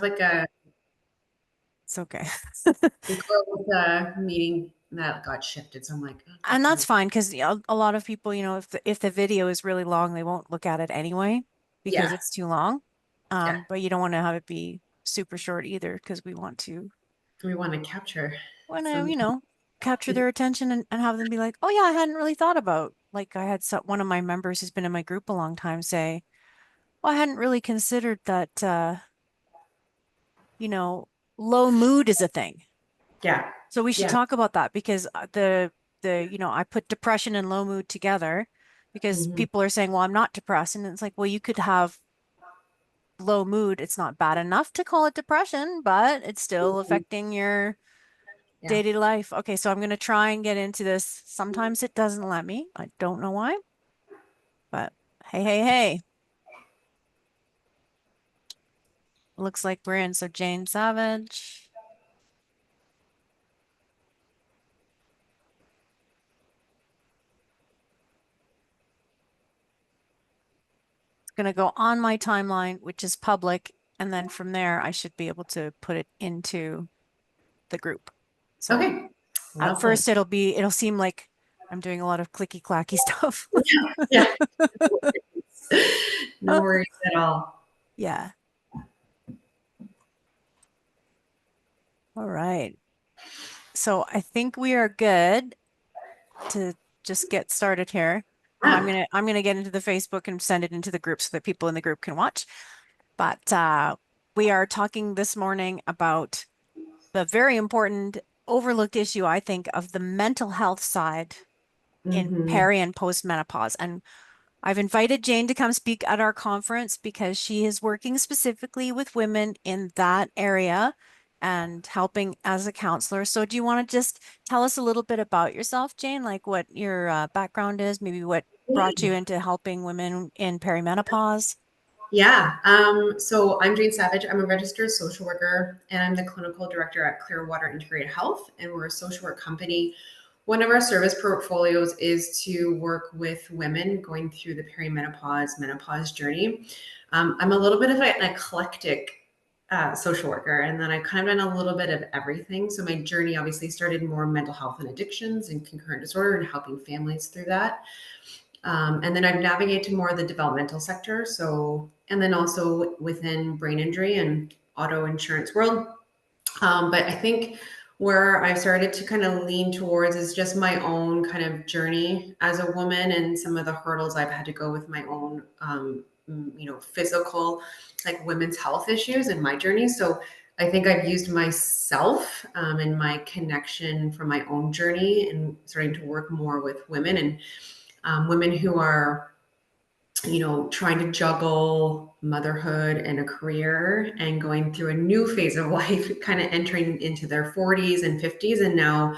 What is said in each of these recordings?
like a It's okay. meeting that got shifted. So I'm like, oh, And okay. that's fine because a lot of people, if the video is really long, they won't look at it anyway because Yeah, it's too long. yeah. But you don't want to have it be super short either because we We want to capture want to, some. capture their attention and have them be like, oh yeah, I hadn't really thought about. Like I had one of my members who's been in my group a long time say, well, I hadn't really considered that, you know, low mood is a thing. Yeah, So we should yeah. talk about that because I put depression and low mood together because Hmm. people are saying, well, I'm not depressed. And it's like, well, you could have low mood. It's not bad enough to call it depression, but it's still affecting your Yeah. day-to-day life. Okay, so I'm going to try and get into this. Sometimes it doesn't let me. I don't know why, but hey, hey, hey. Looks like we're in. So Jane Savage. Going to go on my timeline, which is public, and then from there I should be able to put it into the group. So Okay. at Lovely. first it'll seem like I'm doing a lot of clicky clacky stuff. Yeah. No worries at all. Yeah. All right. So I think we are good to just get started here. And I'm Yeah. gonna I'm gonna get into the Facebook and send it into the group so that people in the group can watch. But we are talking this morning about the very important overlooked issue, I think, of the mental health side in Hmm. peri and postmenopause. And I've invited Jane to come speak at our conference because she is working specifically with women in that area and helping as a counselor. So, do you want to just tell us a little bit about yourself, Jane? Like what your background is, maybe what brought you into helping women in perimenopause? Yeah. So I'm Jane Savage. I'm a registered social worker and I'm the clinical director at Clearwater Integrated Health. And we're a social work company. One of our service portfolios is to work with women going through the perimenopause, menopause journey. I'm a little bit of an eclectic social worker, and then I've kind of done a little bit of everything. So my journey obviously started more mental health and addictions and concurrent disorder and helping families through that. And then I've navigated to more of the developmental sector. So, and then also within brain injury and auto insurance world. But I think where I've started to kind of lean towards is just my own kind of journey as a woman and some of the hurdles I've had to go with my own, physical, like women's health issues in my journey. So I think I've used myself and my connection from my own journey and starting to work more with women and women who are trying to juggle motherhood and a career and going through a new phase of life, kind of entering into their 40s and 50s, and now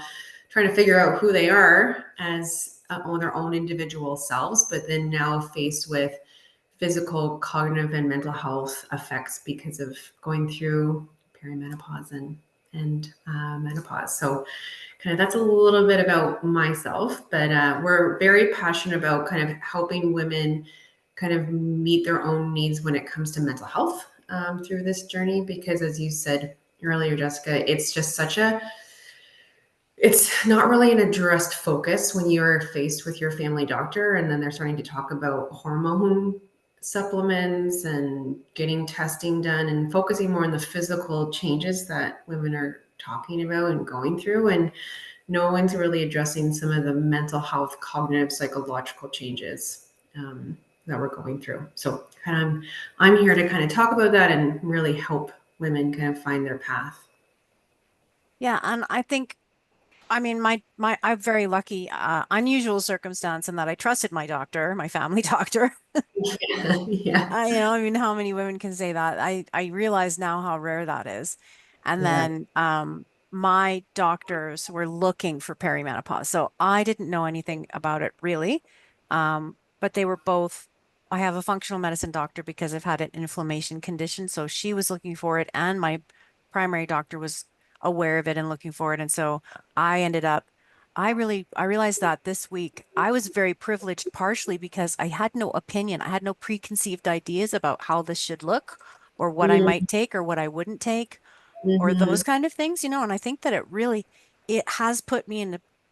trying to figure out who they are as on their own individual selves, but then now faced with physical, cognitive, and mental health effects because of going through perimenopause and menopause. So kind of that's a little bit about myself, but we're very passionate about kind of helping women kind of meet their own needs when it comes to mental health through this journey. Because as you said earlier, Jessica, it's just it's not really an addressed focus when you're faced with your family doctor and then they're starting to talk about hormone supplements and getting testing done and focusing more on the physical changes that women are talking about and going through, and no one's really addressing some of the mental health, cognitive, psychological changes that we're going through. So kind of, I'm here to kind of talk about that and really help women kind of find their path. Yeah, and I think I mean I'm very lucky, unusual circumstance in that I trusted my doctor, my family doctor. Yeah, I mean, how many women can say that? I realize now how rare that is. And yeah, then my doctors were looking for perimenopause. So I didn't know anything about it really. But they were both, I have a functional medicine doctor because I've had an inflammation condition. So she was looking for it, and my primary doctor was aware of it and looking for it. And so I ended up I realized that this week I was very privileged partially because I had no opinion. I had no preconceived ideas about how this should look or what I might take or what I wouldn't take or Mm-hmm. those kind of things, and I think that it has put me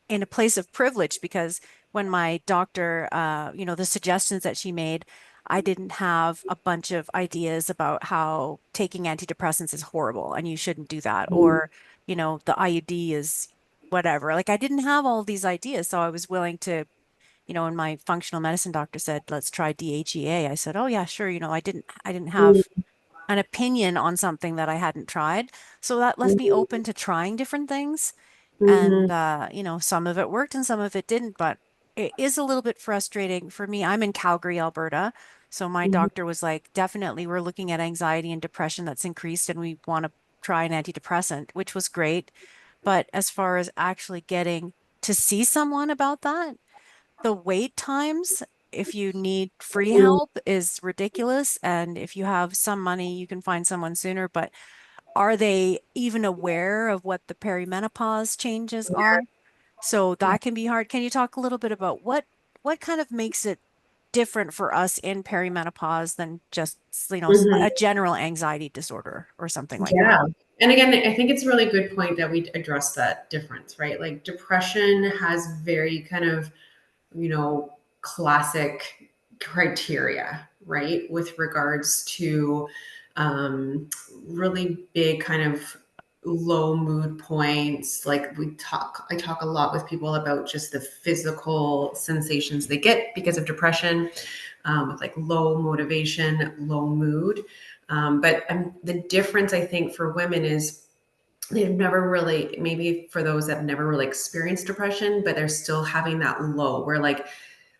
in a place of privilege because when my doctor, the suggestions that she made, I didn't have a bunch of ideas about how taking antidepressants is horrible and you shouldn't do that, or, the IUD is whatever. Like I didn't have all these ideas, so I was willing to, when my functional medicine doctor said, let's try DHEA, I said, oh yeah, sure. I didn't have an opinion on something that I hadn't tried. So that left me open to trying different things. Mm-hmm. And, some of it worked and some of it didn't, but it is a little bit frustrating for me. I'm in Calgary, Alberta. So my Mm-hmm. doctor was like, definitely, we're looking at anxiety and depression that's increased, and we want to try an antidepressant, which was great. But as far as actually getting to see someone about that, the wait times, if you need free help, is ridiculous. And if you have some money, you can find someone sooner. But are they even aware of what the perimenopause changes are? So that can be hard. Can you talk a little bit about what kind of makes it different for us in perimenopause than just, Mm-hmm. a general anxiety disorder or something like that? Yeah. And again, I think it's a really good point that we address that difference, right? Like depression has very kind of, classic criteria, right? With regards to um, really big kind of low mood points. Like I talk a lot with people about just the physical sensations they get because of depression, with like low motivation, low mood. But the difference I think for women is they've never really, maybe for those that have never really experienced depression, but they're still having that low where like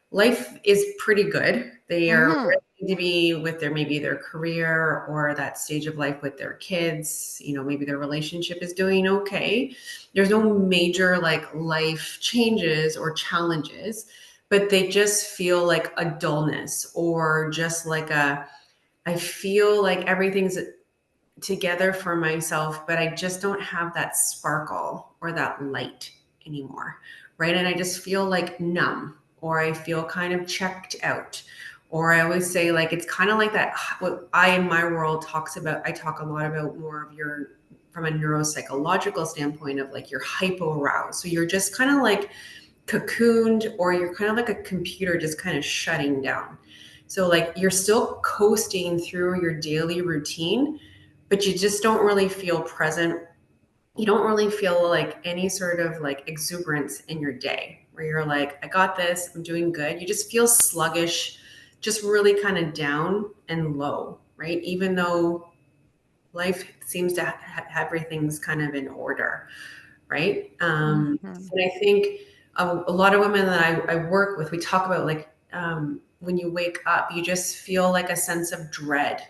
life is pretty good. They are Mm-hmm. ready to be with maybe their career or that stage of life with their kids. Maybe their relationship is doing okay. There's no major like life changes or challenges, but they just feel like a dullness or just like I feel like everything's together for myself, but I just don't have that sparkle or that light anymore. Right. And I just feel like numb, or I feel kind of checked out. Or I always say, like, it's kind of like that. What I, in my world, talks about, I talk a lot about more of your, from a neuropsychological standpoint, of like you're hypo aroused. So you're just kind of like cocooned, or you're kind of like a computer just kind of shutting down. So, like, you're still coasting through your daily routine, but you just don't really feel present. You don't really feel like any sort of like exuberance in your day where you're like, I got this, I'm doing good. You just feel sluggish, just really kind of down and low, right? Even though life seems to have everything's kind of in order, right? Mm-hmm. And I think a lot of women that I work with, we talk about like when you wake up, you just feel like a sense of dread,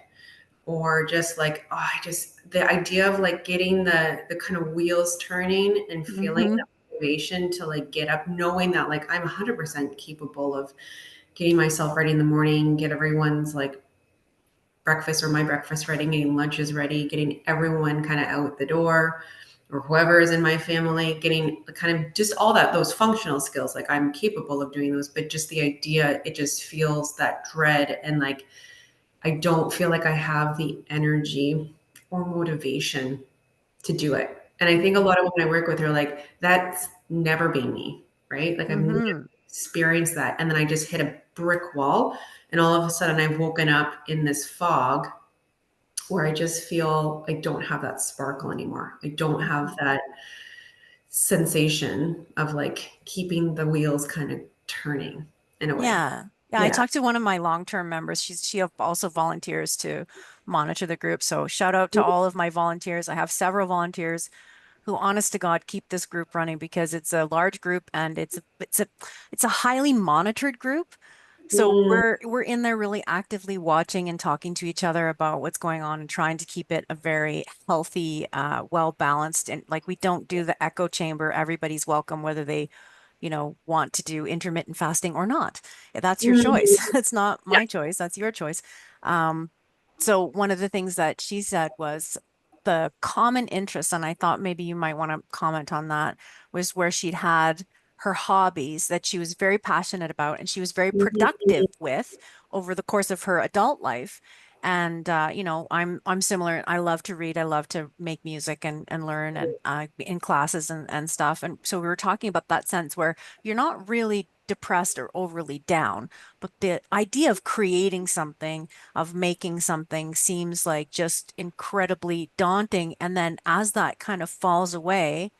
or just like, oh, I just, the idea of like getting the kind of wheels turning and feeling Mm-hmm. the motivation to like get up, knowing that like I'm 100% capable of getting myself ready in the morning, get everyone's like breakfast or my breakfast ready, getting lunches ready, getting everyone kind of out the door, or whoever is in my family, getting the kind of just all that, those functional skills. Like I'm capable of doing those, but just the idea, it just feels that dread, and like I don't feel like I have the energy or motivation to do it. And I think a lot of women I work with are like, that's never been me, right? Like I've never Mm-hmm. experienced that. And then I just hit a brick wall. And all of a sudden I've woken up in this fog where I just feel I don't have that sparkle anymore. I don't have that sensation of like keeping the wheels kind of turning in a way. Yeah. Yeah, I Yeah. talked to one of my long-term members. She also volunteers to monitor the group. So shout out to all of my volunteers. I have several volunteers who, honest to God, keep this group running because it's a large group and it's a highly monitored group. So Mm, we're in there really actively watching and talking to each other about what's going on and trying to keep it a very healthy, well balanced. And like we don't do the echo chamber. Everybody's welcome, whether they, want to do intermittent fasting or not. That's your choice. mm, It's not yeah. my choice. That's your choice. Um, so one of the things that she said was the common interest, and I thought maybe you might want to comment on that, was where she'd had her hobbies that she was very passionate about and she was very productive Mhm. with over the course of her adult life. And you know, I'm similar. I love to read. I love to make music and learn and in classes and stuff. And so we were talking about that sense where you're not really depressed or overly down, but the idea of creating something, of making something seems like just incredibly daunting. And then as that kind of falls away,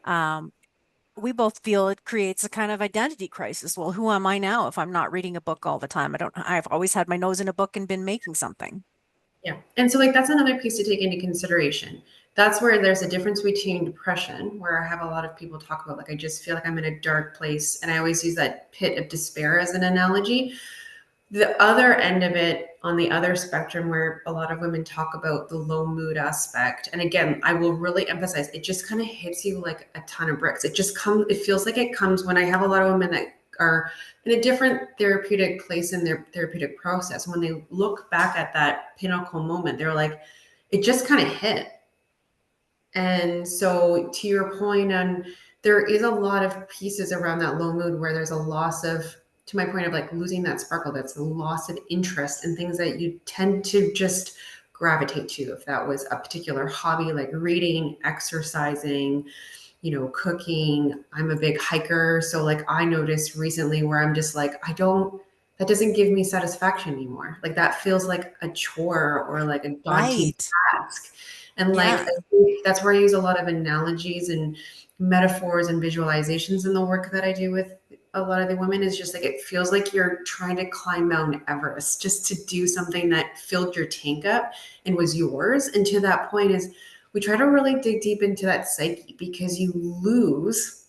um, we both feel it creates a kind of identity crisis. Well, who am I now if I'm not reading a book all the time? I've always had my nose in a book and been making something. Yeah. And so like that's another piece to take into consideration. That's where there's a difference between depression, where I have a lot of people talk about like I just feel like I'm in a dark place. And I always use that pit of despair as an analogy. The other end of it on the other spectrum where a lot of women talk about the low mood aspect. And again, I will really emphasize it just kind of hits you like a ton of bricks. It just comes, it feels like it comes when I have a lot of women that are in a different therapeutic place in their therapeutic process. When they look back at that pinnacle moment, they're like, it just kind of hit. And so to your point on there is a lot of pieces around that low mood where there's a loss of to my point of like losing that sparkle, that's a loss of interest in things that you tend to just gravitate to. If that was a particular hobby like reading, exercising, cooking. I'm a big hiker. So like I noticed recently where I'm just like, that doesn't give me satisfaction anymore. Like that feels like a chore or like a daunting Right. task. And like, Yeah. I think that's where I use a lot of analogies and metaphors and visualizations in the work that I do with a lot of the women is just like, it feels like you're trying to climb Mount Everest just to do something that filled your tank up and was yours. And to that point is we try to really dig deep into that psyche because you lose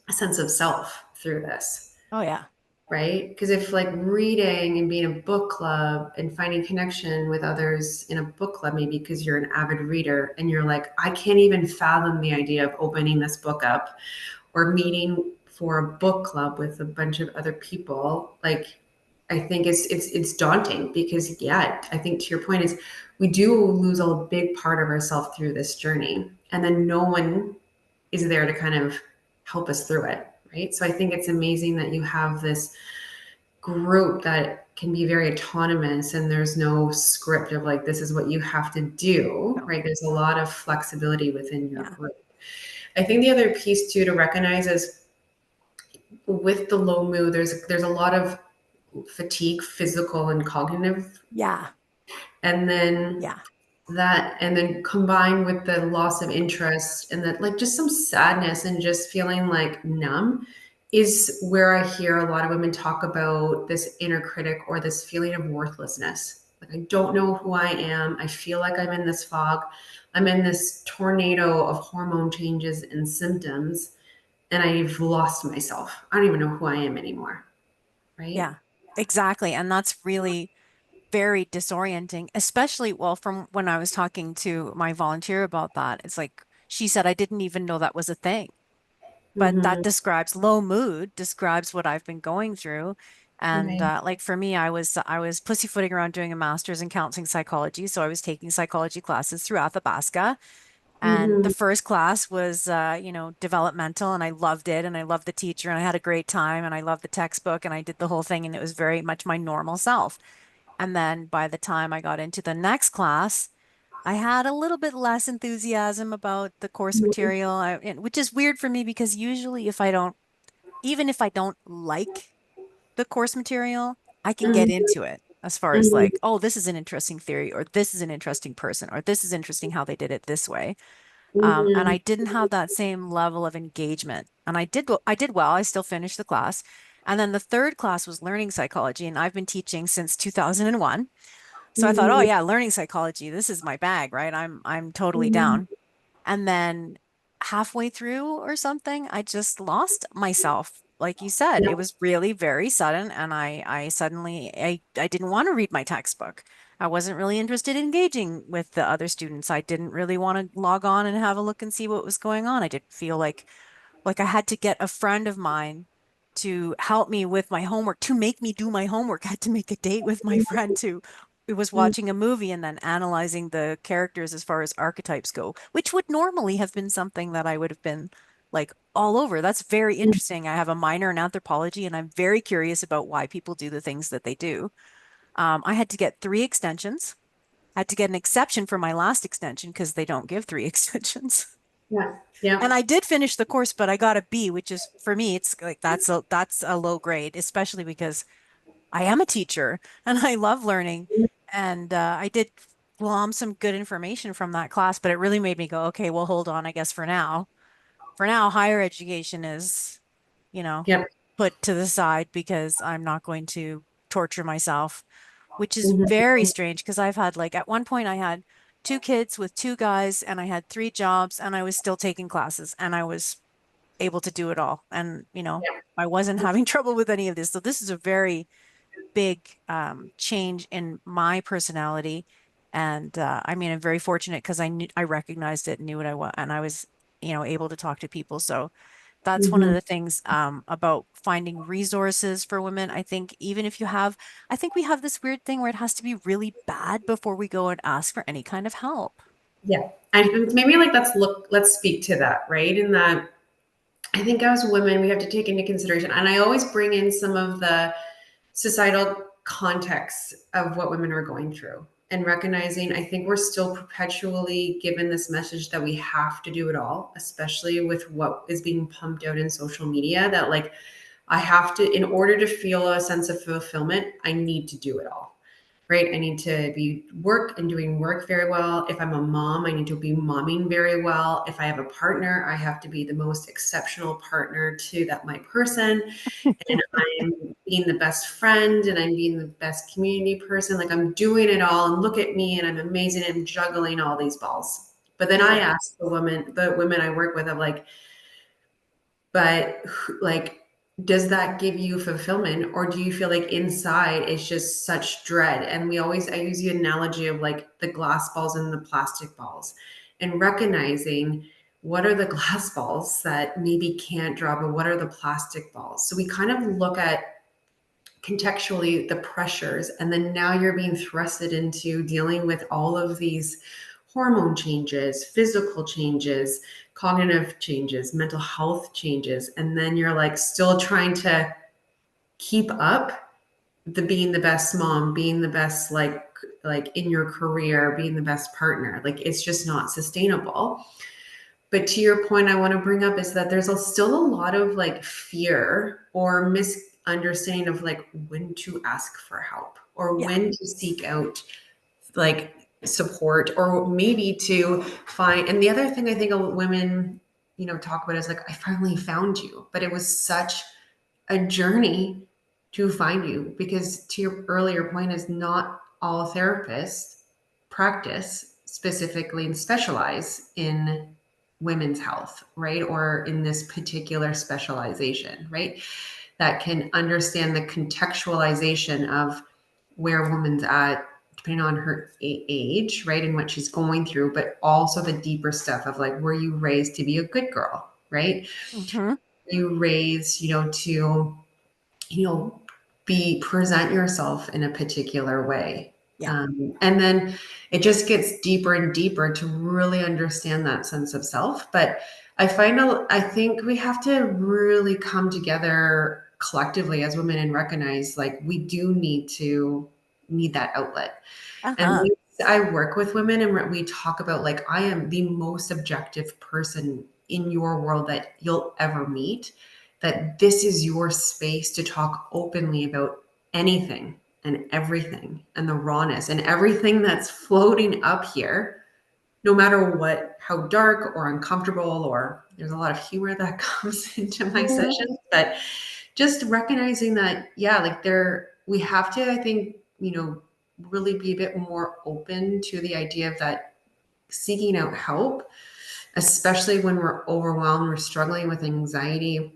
a sense of self through this, Oh yeah. right? Because if like reading and being a book club and finding connection with others in a book club, maybe because you're an avid reader and you're like, I can't even fathom the idea of opening this book up or meeting for a book club with a bunch of other people, like I think it's daunting because yeah, I think to your point is we do lose a big part of ourselves through this journey, and then no one is there to kind of help us through it, right? So I think it's amazing that you have this group that can be very autonomous and there's no script of like this is what you have to do, No. right? There's a lot of flexibility within your Yeah. group. I think the other piece too to recognize is with the low mood, there's a lot of fatigue, physical and cognitive, Yeah. and then Yeah. combined with the loss of interest and that like just some sadness and just feeling like numb is where I hear a lot of women talk about this inner critic or this feeling of worthlessness. Like I don't know who I am. I feel like I'm in this fog. I'm in this tornado of hormone changes and symptoms and I've lost myself. I don't even know who I am anymore. Right? Yeah. Exactly. And that's really very disorienting, especially, well, from when I was talking to my volunteer about that. It's like she said, I didn't even know that was a thing. But that Mm-hmm. describes low mood, describes what I've been going through. And Right. like for me, I was pussyfooting around doing a master's in counseling psychology. So I was taking psychology classes through Athabasca. And the Mm-hmm. first class was, developmental, and I loved it, and I loved the teacher, and I had a great time, and I loved the textbook, and I did the whole thing, and it was very much my normal self. And then by the time I got into the next class, I had a little bit less enthusiasm about the course material, which is weird for me because usually even if I don't like the course material, I can get Mm-hmm. into it as far as Mm-hmm. like, oh, this is an interesting theory, or this is an interesting person, or this is interesting how they did it this way. And Mm-hmm. I didn't have that same level of engagement. And I did well. I still finished the class. And then the third class was learning psychology, and I've been teaching since 2001. So I thought, oh Mm-hmm. yeah, learning psychology, this is my bag, right? I'm totally Mm-hmm. down. And then halfway through or something, I just lost myself. Like you said, it Yep. was really very sudden, and I suddenly I didn't want to read my textbook. I wasn't really interested in engaging with the other students. I didn't really want to log on and have a look and see what was going on. I didn't feel like I had to get a friend of mine to help me with my homework, to make me do my homework. I had to make a date with my friend to it was watching a movie and then analyzing the characters as far as archetypes go, which would normally have been something that I would have been like all over. That's very interesting. I have a minor in anthropology and I'm very curious about why people do the things that they do. I had to get 3 extensions. I had to get an exception for my last extension because they don't give 3 extensions. Yeah. Yeah. And I did finish the course, but I got a B, which is for me, it's like that's a low grade, especially because I am a teacher and I love learning. And I did glom some good information from that class, but it really made me go, okay, well, hold on, I guess for now, higher education is, you know, Yep. put to the side because I'm not going to torture myself, which is Mhm. very strange because I've had like at one point I had 2 kids with 2 guys and I had 3 jobs and I was still taking classes and I was able to do it all. And, I wasn't having trouble with any of this. So this is a very big change in my personality. And I mean, I'm very fortunate because I recognized it, knew what I was, and I was, able to talk to people. So that's one of Mhm. the things about finding resources for women. I think even if I think we have this weird thing where it has to be really bad before we go and ask for any kind of help. Yeah. And maybe like let's speak to that, right? In that I think as women, we have to take into consideration, and I always bring in some of the societal context of what women are going through and recognizing I think we're still perpetually given this message that we have to do it all, especially with what is being pumped out in social media, that like I have to, in order to feel a sense of fulfillment, I need to do it all. Right. I need to be work and doing work very well. If I'm a mom, I need to be momming very well. If I have a partner, I have to be the most exceptional partner to that my person. And I'm being the best friend and I'm being the best community person. Like I'm doing it all and look at me and I'm amazing and I'm juggling all these balls. But then I Yeah. ask the women I work with, I'm like, but like, does that give you fulfillment or do you feel like inside it's just such dread? And I use the analogy of like the glass balls and the plastic balls and recognizing what are the glass balls that maybe can't drop and what are the plastic balls. So we kind of look at contextually the pressures and then now you're being thrusted into dealing with all of these hormone changes, physical changes, cognitive changes, mental health changes, and then you're like still trying to keep up the being the best mom, being the best like in your career, being the best partner. Like it's just not sustainable. But to your point, I want to bring up is that still a lot of like fear or misunderstanding of like when to ask for help or Yeah. when to seek out like support or maybe to find. And the other thing I think women, talk about is like, I finally found you, but it was such a journey to find you because to your earlier point is not all therapists practice specifically and specialize in women's health, right? Or in this particular specialization, right? That can understand the contextualization of where a woman's at, depending on her age, right? And what she's going through, but also the deeper stuff of like, were you raised to be a good girl, right? Hmm. Were you raised, to you know be present yourself in a particular way, Yeah. and then it just gets deeper and deeper to really understand that sense of self. But I think we have to really come together collectively as women and recognize like we do need that outlet. And Uh-huh. I work with women and we talk about like I am the most objective person in your world that you'll ever meet, that this is your space to talk openly about anything and everything and the rawness and everything that's floating up here, no matter what, how dark or uncomfortable, or there's a lot of humor that comes into my sessions, but just recognizing that, yeah, like we have to, I think, really be a bit more open to the idea of that seeking out help, especially when we're overwhelmed, we're struggling with anxiety,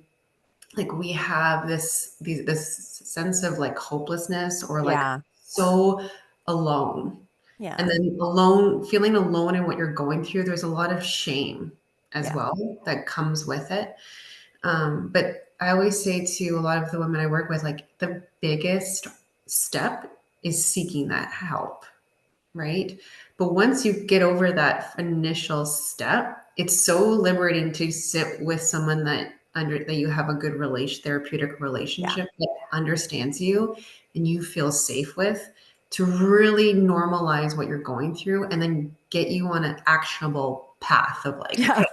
like we have this sense of like hopelessness or like Yeah. so alone, and Yeah. then feeling alone in what you're going through, there's a lot of shame as Yeah. well that comes with it. But I always say to a lot of the women I work with, like the biggest step is seeking that help, right? But once you get over that initial step, it's so liberating to sit with someone that you have a therapeutic Yeah. relationship that understands you and you feel safe with. to really normalize what you're going through and then get you on an actionable path of like, Yeah. okay,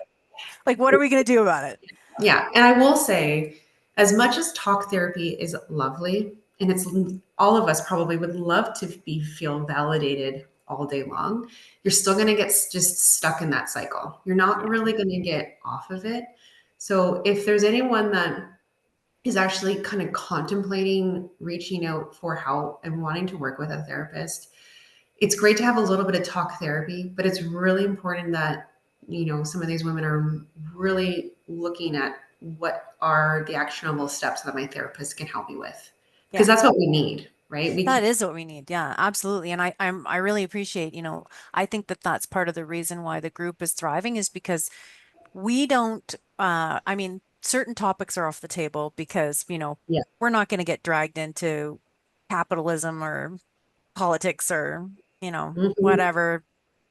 Like, what are we going to do about it? yeah. And I will say, as much as talk therapy is lovely, and it's all of us probably would love to be feel validated all day long, you're still going to get just stuck in that cycle. You're not Yeah. really going to get off of it. So if there's anyone that is actually kind of contemplating reaching out for help and wanting to work with a therapist, it's great to have a little bit of talk therapy, but it's really important that, some of these women are really looking at what are the actionable steps that my therapist can help me with, because Yeah. that's what we need, right? That is what we need. Yeah, absolutely. And I really appreciate, I think that that's part of the reason why the group is thriving is because we don't, I mean, certain topics are off the table because, Yeah. we're not going to get dragged into capitalism or politics or, Mhm. whatever.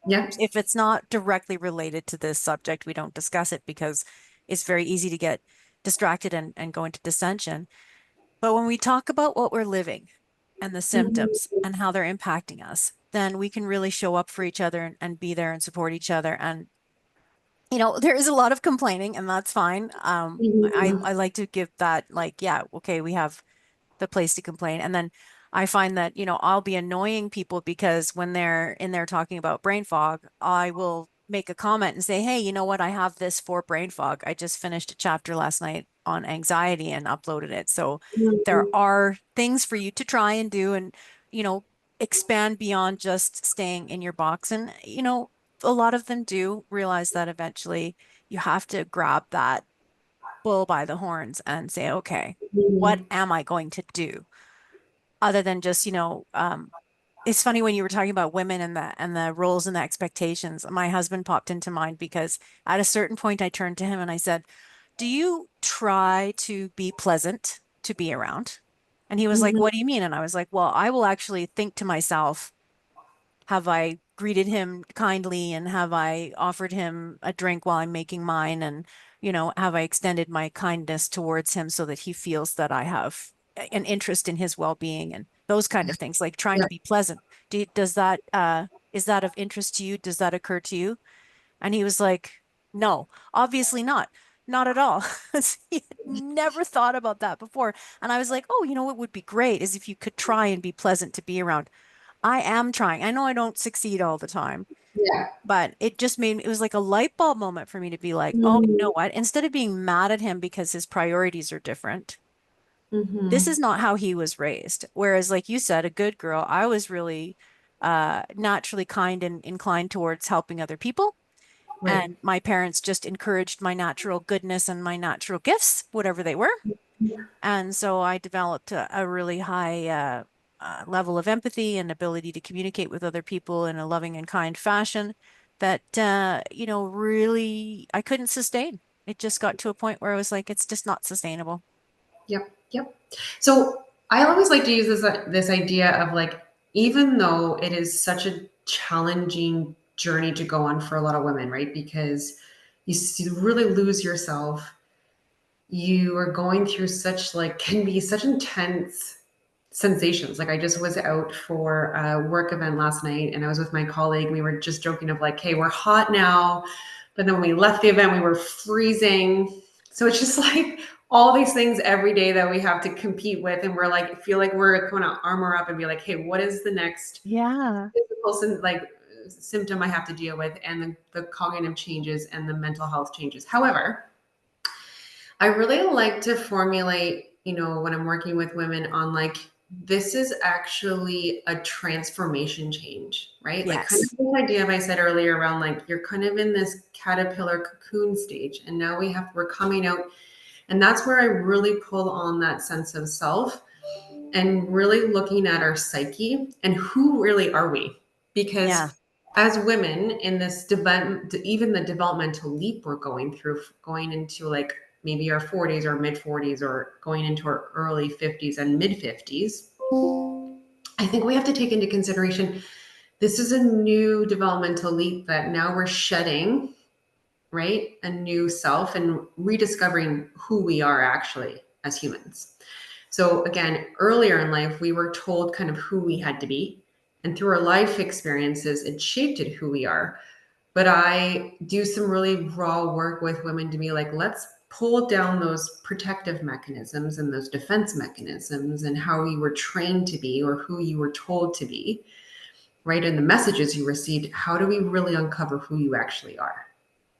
Yeah. If it's not directly related to this subject, we don't discuss it because it's very easy to get distracted and go into dissension. But when we talk about what we're living and the symptoms Mhm. and how they're impacting us, then we can really show up for each other and be there and support each other. And, there is a lot of complaining, and that's fine. Mhm. I like to give that, like, yeah, okay, we have the place to complain. And then I find that, I'll be annoying people because when they're in there talking about brain fog, I will make a comment and say, hey, you know what? I have this for brain fog. I just finished a chapter last night on anxiety and uploaded it. So there Mhm. are things for you to try and do and, you know, expand beyond just staying in your box. And, a lot of them do realize that eventually you have to grab that bull by the horns and say, okay, what Mhm. am I going to do? Other than just, it's funny when you were talking about women and the roles and the expectations. My husband popped into mind because at a certain point I turned to him and I said, "Do you try to be pleasant to be around?" And he was like, Mhm. "What do you mean?" And I was like, "Well, I will actually think to myself, have I greeted him kindly and have I offered him a drink while I'm making mine? And, have I extended my kindness towards him so that he feels that I have an interest in his well-being and those kind of things, like trying Yeah. to be pleasant. Does that, is that of interest to you? Does that occur to you?" And he was like, "No, obviously not. Not at all." He had never thought about that before. And I was like, "Oh, what would be great is if you could try and be pleasant to be around." I am trying. I know I don't succeed all the time, Yeah. but it was like a light bulb moment for me to be like, oh, you know Mhm. what? Instead of being mad at him because his priorities are different, this is Mhm. not how he was raised. Whereas, like you said, a good girl, I was really naturally kind and inclined towards helping other people. Right. And my parents just encouraged my natural goodness and my natural gifts, whatever they were. And so I developed a really high level of empathy and ability to communicate with other people in a loving and kind fashion that, really I couldn't sustain. It just got to a point where I was like, it's just not sustainable. Yep. Yep. So I always like to use this idea of like, even though it is such a challenging journey to go on for a lot of women, right? Because you really lose yourself. You are going through such like can be such intense sensations. Like I just was out for a work event last night and I was with my colleague. We were just joking of like, hey, we're hot now. But then when we left the event, we were freezing. So it's just like all these things every day that we have to compete with. And we're like, feel like we're going to armor up and be like, hey, what is the next Yeah. physical symptom I have to deal with? And the cognitive changes and the mental health changes. However, I really like to formulate, when I'm working with women on like, this is actually a transformation change, right? Like kind of Yes. the idea of I said earlier around like you're kind of in this caterpillar cocoon stage and now we're coming out. And that's where I really pull on that sense of self and really looking at our psyche and who really are we? Because Yeah. as women in this development, even the developmental leap we're going through, going into like maybe our 40s or mid 40s or going into our early 50s and mid 50s, I think we have to take into consideration this is a new developmental leap that now we're shedding, right? A new self and rediscovering who we are actually as humans. So again, earlier in life, we were told kind of who we had to be. And through our life experiences, it shaped it who we are. But I do some really raw work with women to be like, let's pull down those protective mechanisms and those defense mechanisms and how you were trained to be or who you were told to be, right? And the messages you received. How do we really uncover who you actually are?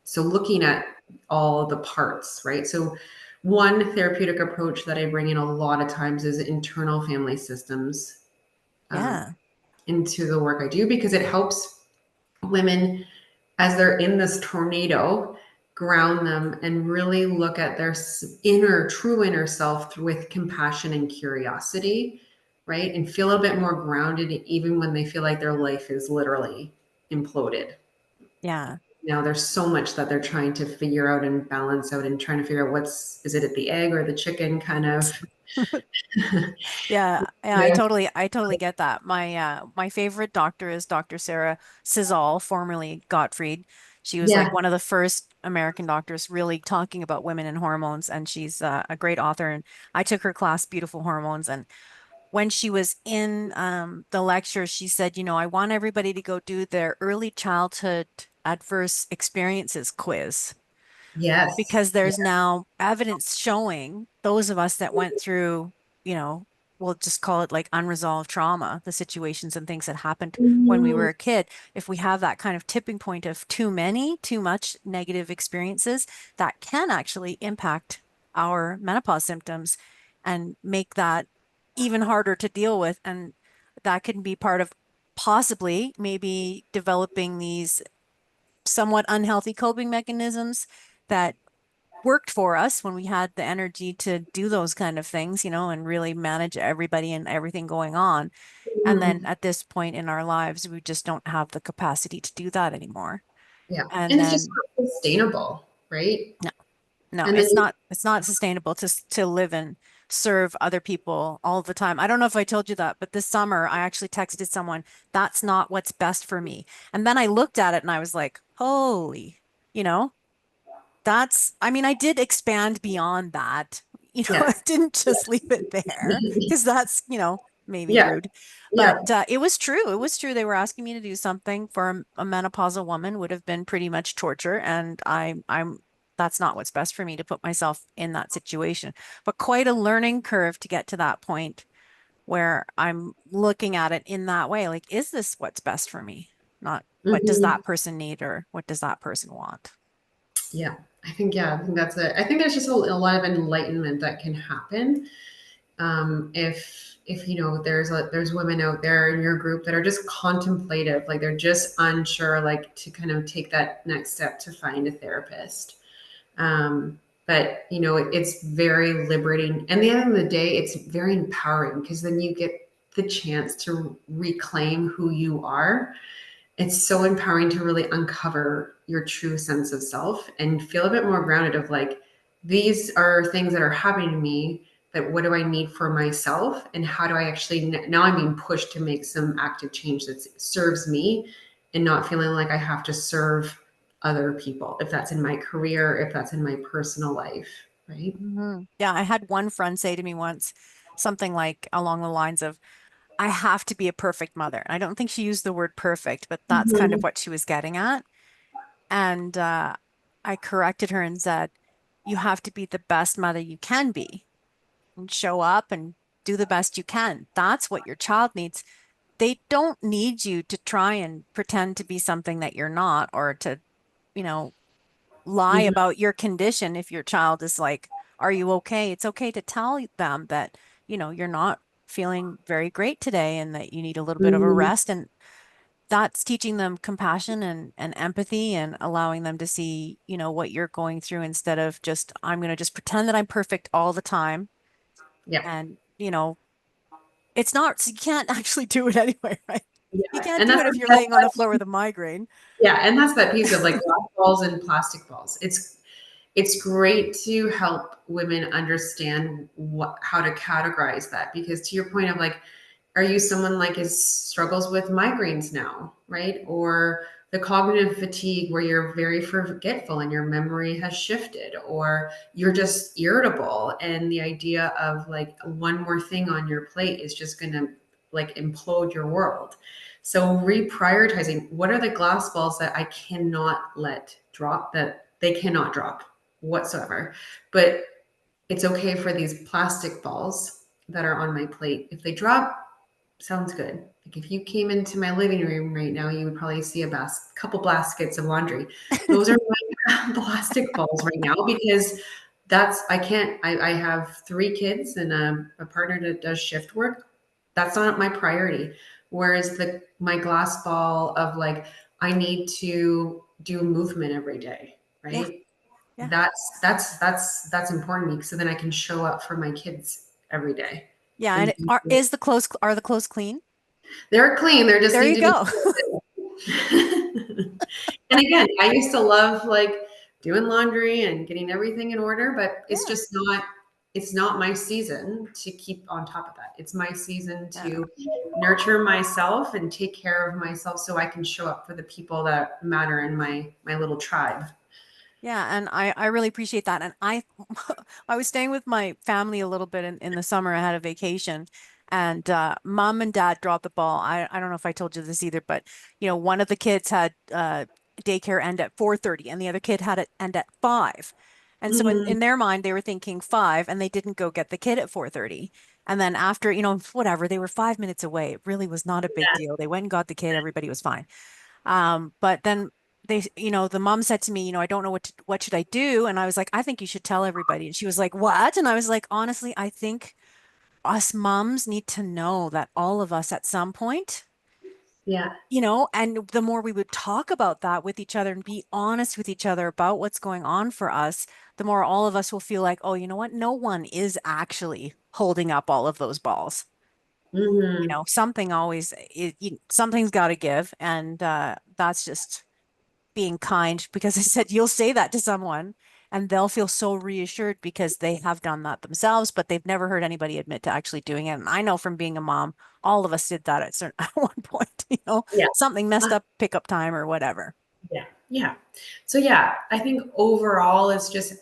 So looking at all the parts, right? So one therapeutic approach that I bring in a lot of times is internal family systems um, Yeah. into the work I do because it helps women as they're in this tornado ground them and really look at their true inner self with compassion and curiosity, right? And feel a bit more grounded even when they feel like their life is literally imploded. Yeah. Now there's so much that they're trying to figure out and balance out and trying to figure out is it at the egg or the chicken kind of. Yeah, yeah, Yeah. I totally get that. My favorite doctor is Dr. Sarah Szal, formerly Gottfried. She was Yeah. like one of the first American doctors really talking about women and hormones, and she's a great author. And I took her class, Beautiful Hormones, and when she was in the lecture, she said, you know, I want everybody to go do their early childhood adverse experiences quiz Yes. because Yeah. there's now evidence showing those of us that went through, you know, we'll just call it like unresolved trauma, the situations and things that happened when we Mhm. were a kid. If we have that kind of tipping point of too much negative experiences, that can actually impact our menopause symptoms and make that even harder to deal with. And that can be part of possibly maybe developing these somewhat unhealthy coping mechanisms that worked for us when we had the energy to do those kind of things, you know, and really manage everybody and everything going on. And then Mhm. at this point in our lives, we just don't have the capacity to do that anymore. Yeah. And And it's just then not sustainable, right? no, no, And then it's not sustainable to live and serve other people all the time. I don't know if I told you that, but this summer I actually texted someone, that's not what's best for me. And then I looked at it and I was like, holy, you know, that's, I mean, I did expand beyond that. You know, I yes. didn't just leave it there because that's, you know, maybe Yeah. rude. Yeah. But it was true. It was true. They were asking me to do something for a menopausal woman would have been pretty much torture. And that's not what's best for me to put myself in that situation. But quite a learning curve to get to that point where I'm looking at it in that way. Like, is this what's best for me? Not what does Mhm. that person need or what does that person want? Yeah. I think that's it. I think there's just a lot of enlightenment that can happen if you know there's women out there in your group that are just contemplative, like they're just unsure, like to kind of take that next step to find a therapist. But you know, it's very liberating. And at the end of the day, it's very empowering because then you get the chance to reclaim who you are. It's so empowering to really uncover your true sense of self and feel a bit more grounded of like, these are things that are happening to me, but what do I need for myself? And how do I actually, now I'm being pushed to make some active change that serves me and not feeling like I have to serve other people, if that's in my career, if that's in my personal life, right? Yeah, I had one friend say to me once something like along the lines of, I have to be a perfect mother. And I don't think she used the word perfect, but that's kind of Mhm. what she was getting at. And I corrected her and said, you have to be the best mother you can be and show up and do the best you can. That's what your child needs. They don't need you to try and pretend to be something that you're not or to, you know, lie Mhm. about your condition if your child is like, are you okay? It's okay to tell them that, you know, you're not feeling very great today and that you need a little bit of a Mhm. rest. And that's teaching them compassion and empathy and allowing them to see, you know, what you're going through instead of just, I'm going to just pretend that I'm perfect all the time. Yeah. And, you know, it's not, so you can't actually do it anyway, right? You Yeah. can't And do that's, it if you're that's laying on the floor with a migraine. yeah, and that's that piece of like glass balls and plastic balls. It's great to help women understand how to categorize that because to your point of like, are you someone like is struggles with migraines now, right? Or the cognitive fatigue where you're very forgetful and your memory has shifted, or you're just irritable and the idea of like one more thing on your plate is just going to like implode your world. So reprioritizing, what are the glass balls that I cannot let drop, that they cannot drop whatsoever? But it's okay for these plastic balls that are on my plate. If they drop, sounds good. Like if you came into my living room right now, you would probably see a couple baskets of laundry. Those are my plastic balls right now because I can't, I have 3 kids and a partner that does shift work. That's not my priority. Whereas my glass ball of like, I need to do movement every day, Yeah. right? Yeah. That's important to me. So then I can show up for my kids every day. Yeah. And And are the clothes clean? they're clean. They just There need you to be. go. And again, I used to love like doing laundry and getting everything in order, but Yeah. it's not my season to keep on top of that. It's my season Yeah. to nurture myself and take care of myself so I can show up for the people that matter in my little tribe. Yeah, and I really appreciate that. And I I was staying with my family a little bit in the summer. I had a vacation, and mom and dad dropped the ball. I don't know if I told you this either, but one of the kids had daycare end at 4:30, and the other kid had it end at 5. And so in Mm, their mind, they were thinking 5, and they didn't go get the kid at 4:30. And then after, whatever, they were 5 minutes away. It really was not a big deal. They went and got the kid. Everybody was fine. But then the mom said to me, I don't know what should I do? And I was like, I think you should tell everybody. And she was like, what? And I was like, honestly, I think us moms need to know that all of us at some point, yeah. and the more we would talk about that with each other and be honest with each other about what's going on for us, the more all of us will feel like, oh, you know what? No one is actually holding up all of those balls. Hmm. Something's got to give. And that's just being kind, because I said you'll say that to someone and they'll feel so reassured because they have done that themselves, but they've never heard anybody admit to actually doing it. And I know from being a mom, all of us did that at certain at one point, Yeah. something messed up pickup time or whatever. Yeah. Yeah. So yeah, I think overall it's just,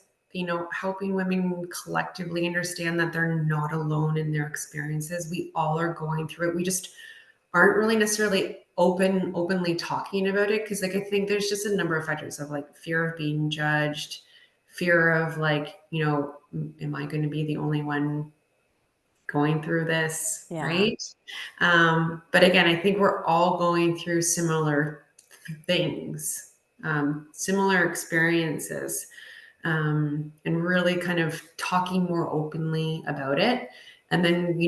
helping women collectively understand that they're not alone in their experiences. We all are going through it. We just aren't really necessarily openly talking about it. Cause like I think there's just a number of factors of like fear of being judged, fear of like, am I going to be the only one going through this? Yeah. Right. But again, I think we're all going through similar things, similar experiences, and really kind of talking more openly about it. And then,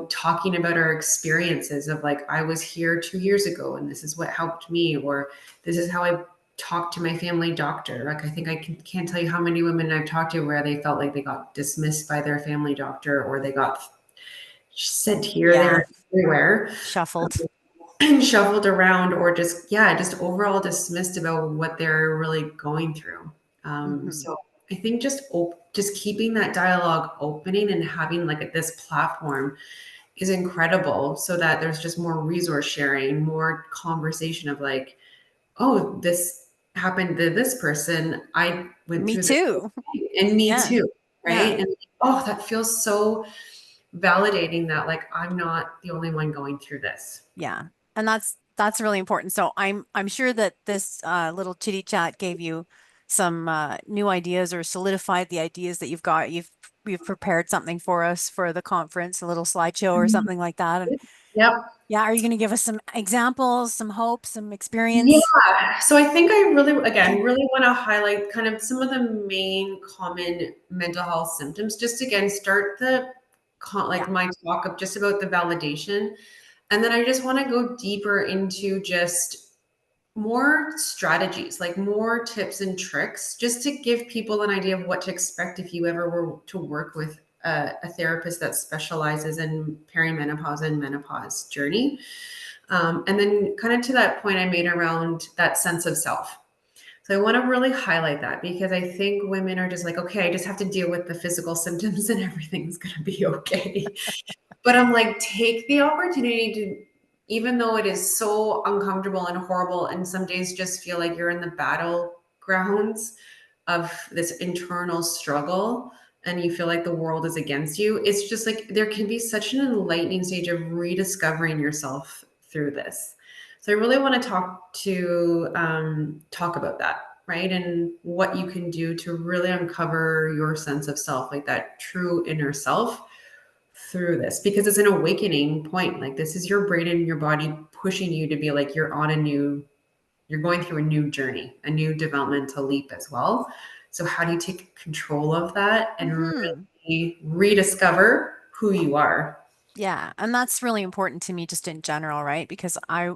talking about our experiences of like, I was here 2 years ago and this is what helped me, or this is how I talked to my family doctor. Like, I think can't tell you how many women I've talked to where they felt like they got dismissed by their family doctor or they got sent here, Yeah. there, everywhere Shuffled. and shuffled around or just overall dismissed about what they're really going through. Hmm. So I think just keeping that dialogue opening and having like this platform is incredible so that there's just more resource sharing, more conversation of like, oh, this happened to this person. I went Me through this too. and me Yeah. too. Yeah. Right. And oh, that feels so validating that like I'm not the only one going through this. Yeah. And that's really important. So I'm sure that this little chitty chat gave you some new ideas or solidified the ideas that you've got. You've prepared something for us for the conference, a little slideshow or something like that. And Yep. yeah, are you going to give us some examples, some hope, some Yeah. experience? So I think I really want to highlight kind of some of the main common mental health symptoms. Just again, start Yeah. like my talk of just about the validation. And then I just want to go deeper into just more strategies, like more tips and tricks, just to give people an idea of what to expect if you ever were to work with a therapist that specializes in perimenopause and menopause journey. And then, kind of to that point I made around that sense of self. So I want to really highlight that because I think women are just like, okay, I just have to deal with the physical symptoms and everything's going to be okay. But I'm like, take the opportunity to, even though it is so uncomfortable and horrible, and some days just feel like you're in the battlegrounds of this internal struggle and you feel like the world is against you. It's just like there can be such an enlightening stage of rediscovering yourself through this. So I really want to talk about that, right? And what you can do to really uncover your sense of self, like that true inner self through this, because it's an awakening point. Like this is your brain and your body pushing you to be like you're going through a new journey, a new developmental leap as well. So how do you take control of that and Hmm. really rediscover who you are? Yeah, and that's really important to me just in general, right? Because I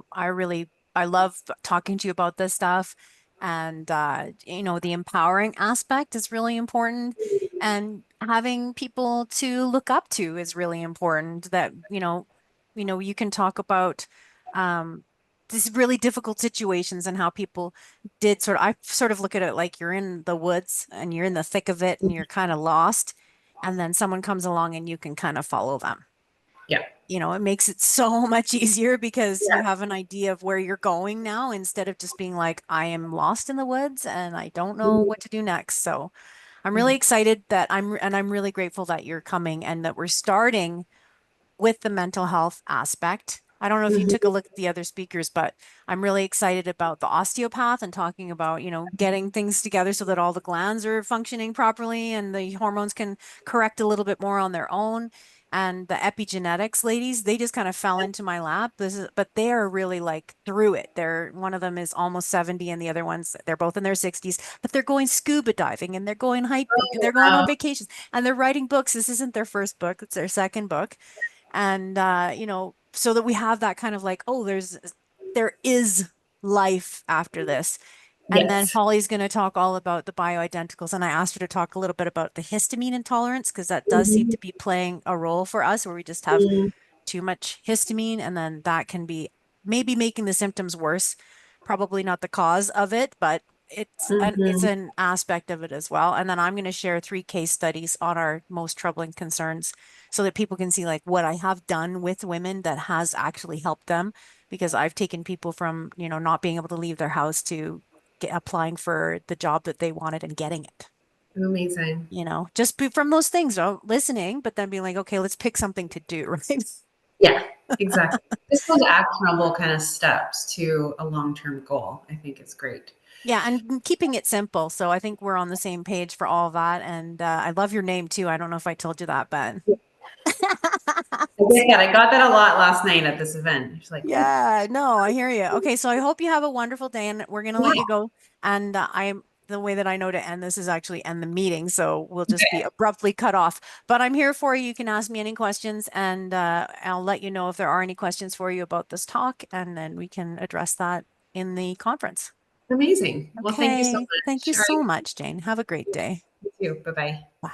love talking to you about this stuff, and the empowering aspect is really important, and having people to look up to is really important. That, you can talk about um these really difficult situations and how people did I sort of look at it like you're in the woods and you're in the thick of it and you're kind of lost, and then someone comes along and you can kind of follow them. Yeah. It makes it so much easier because you Yeah. have an idea of where you're going now instead of just being like, I am lost in the woods and I don't know what to do next. So I'm really excited and I'm really grateful that you're coming and that we're starting with the mental health aspect. I don't know if you took a Mhm. look at the other speakers, but I'm really excited about the osteopath and talking about, getting things together so that all the glands are functioning properly and the hormones can correct a little bit more on their own. And the epigenetics ladies, they just kind of fell into my lap. But they are really like through it. One of them is almost 70 and the other ones, they're both in their 60s, but they're going scuba diving and they're going hiking and Oh, they're going on wow. vacations and they're writing books. This isn't their first book, it's their second book. And so that we have that kind of like, oh, there is life after this. And then Yes. Holly's going to talk all about the bioidenticals, and I asked her to talk a little bit about the histamine intolerance because that does seem Mhm. to be playing a role for us where we just have Mhm. too much histamine, and then that can be maybe making the symptoms worse. Probably not the cause of it, but it's Mhm. an aspect of it as well. And then I'm going to share 3 case studies on our most troubling concerns so that people can see like what I have done with women that has actually helped them because I've taken people from, not being able to leave their house to applying for the job that they wanted and getting it. Amazing. Just from those things, listening, but then being like, okay, let's pick something to do, right? Yeah, exactly. Just those actionable kind of steps to a long-term goal, I think is great. Yeah, and keeping it simple. So I think we're on the same page for all of that. And I love your name too. I don't know if I told you that, but I get that. I got that a lot last night at this event. She's like, "Oh, yeah, no, I hear you. Okay, so I hope you have a wonderful day, and we're gonna let yeah, you go. And the way that I know to end this is actually end the meeting, so we'll just be okay, abruptly cut off. But I'm here for you. You can ask me any questions, and I'll let you know if there are any questions for you about this talk, and then we can address that in the conference. amazing." Well, thank you so Okay, thank you much. All so right, much, Jane. Have a great day. you too. Bye-bye. Bye.